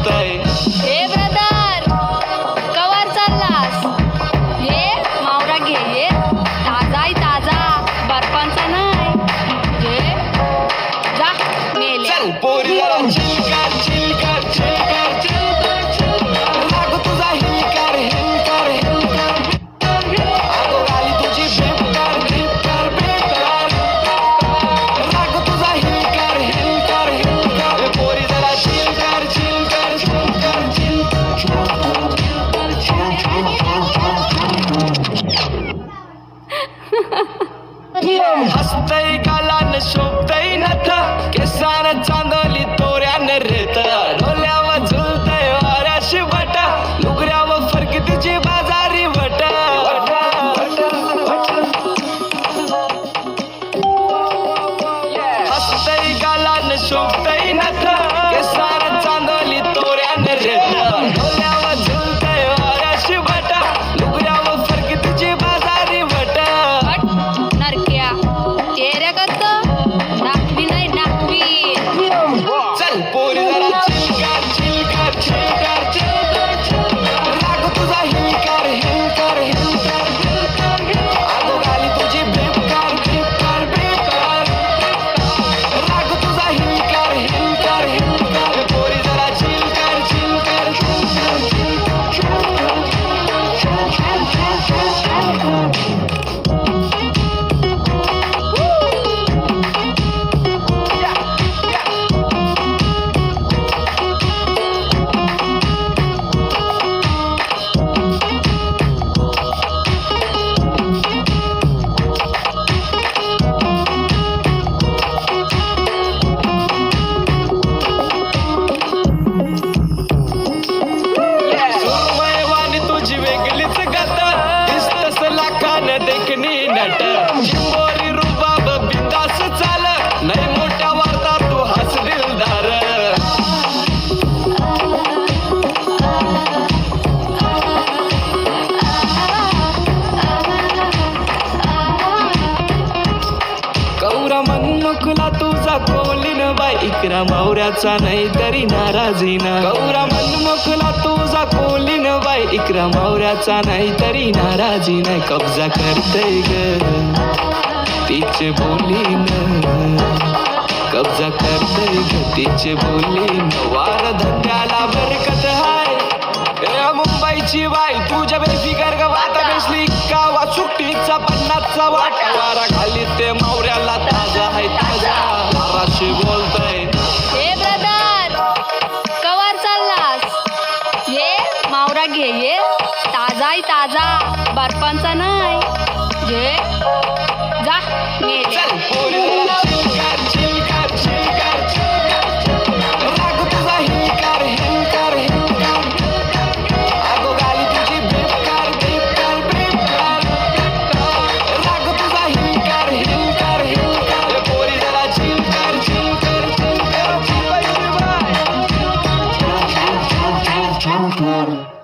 बोलतय. हे brother cover चाललास? ये मावरा घे ये ताजाय ताजा बर्फांचा नाही घे जा मेले. चल पोरी जरा चिलकर चिलकर चिलकर चिलकर राग तुझा हिलकर हिलकर हिलकर अगो गाली तुझी बेकार बेकार बेकार राग तुझा हिलकर हिलकर हिलकर पोरी जरा चिलकर चिलकर चिलकर हसतय गालान शोभतय नथ केसान चांदोली तोऱ्यान रेत डोल्यावर झुलतय वाऱ्याशी बट लुगऱ्यावर फरकी तिची बाजारी बट हसतय गालान शोभतय नथ केसान चांदोली तोऱ्यान रेत डोल्यावर झुलतय वाऱ्याशी बट लुगऱ्यावर फरकी तिची बाजारी बट नरक्या चेहऱ्या कत्त नाकवी नाही नाकवी. चल पोरी जरा चिलकर चिलकर चिलकर चिलकर राग तुझा हिलकर हिलकर हिलकर अगो गाली तुझी बेकार बेकार बेकार राग तुझा हिलकर हिलकर हिलकर पोरी जरा चिलकर चिलकर चिलकर सुरमयवाणी तुझी वेगळीच गत दिसतस लाखान देखणी नट चिंबोरी रुबाब बिंदास चाल नाही मोठ्या वार्ता तू हस दिलदार कौरा मनमुखला तुझा कोलीन बाई इकरा मावऱ्याचा नाही तरी नाराजीना कौरा मनमुखला तुझा कोलीन बाई इकरा मावऱ्याचा नाही तरी नाराजी नाही कब्जा करतय ग तिचे बोलीन कब्जा करतय ग तिचे बोलीन वार धंद्याला बरकत हाय ए मुंबईची बाई तुझ्या बेफिकर ग वाटा बेसली गावा सुट्टीचा 50चा वाटा वारा खाली ते मावऱ्याला ताजा आहे ताजा माराशी बोलतय. हे ब्रदर कवर चाललास? ये मावरा घे ये ताजाय ताजा बर्फांचा नाही घे जा मेले. चल पोरी जरा चिलकर चिलकर चिलकर चिलकर राग तुझा हिलकर हिलकर हिलकर अगो गाली तुझी बेकार बेकार बेकार राग तुझा हिलकर हिलकर हिलकर पोरी जरा चिलकर चिलकर चिलकर चिलकर Champion.